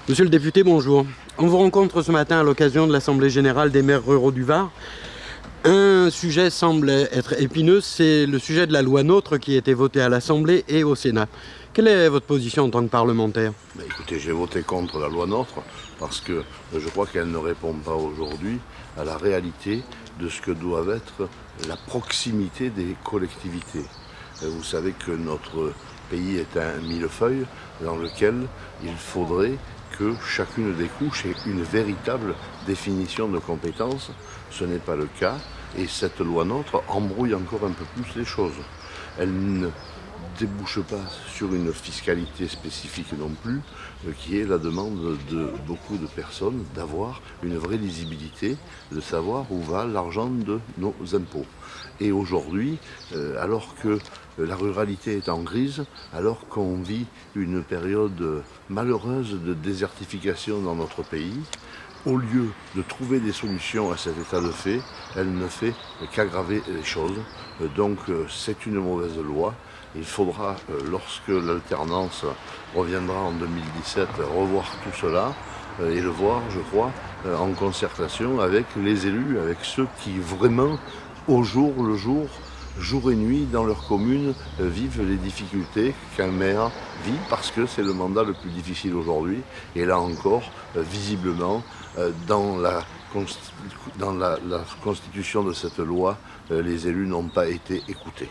Monsieur le député, bonjour. On vous rencontre ce matin à l'occasion de l'Assemblée générale des maires ruraux du Var. Un sujet semble être épineux, c'est le sujet de la loi NOTRe qui a été votée à l'Assemblée et au Sénat. Quelle est votre position en tant que parlementaire? Écoutez, j'ai voté contre la loi NOTRe parce que je crois qu'elle ne répond pas aujourd'hui à la réalité de ce que doit être la proximité des collectivités. Vous savez que notre pays est un millefeuille dans lequel il faudrait que chacune des couches ait une véritable définition de compétences. Ce n'est pas le cas et cette loi NOTRe embrouille encore un peu plus les choses. Elle ne débouche pas sur une fiscalité spécifique non plus, qui est la demande de beaucoup de personnes d'avoir une vraie lisibilité, de savoir où va l'argent de nos impôts. Et aujourd'hui, alors que la ruralité est en crise, alors qu'on vit une période malheureuse de désertification dans notre pays, au lieu de trouver des solutions à cet état de fait, elle ne fait qu'aggraver les choses. Donc c'est une mauvaise loi. Il faudra, lorsque l'alternance reviendra en 2017, revoir tout cela et le voir, je crois, en concertation avec les élus, avec ceux qui vraiment, au jour le jour, jour et nuit, dans leur commune, vivent les difficultés qu'un maire vit parce que c'est le mandat le plus difficile aujourd'hui. Et là encore, visiblement, dans la constitution de cette loi, les élus n'ont pas été écoutés.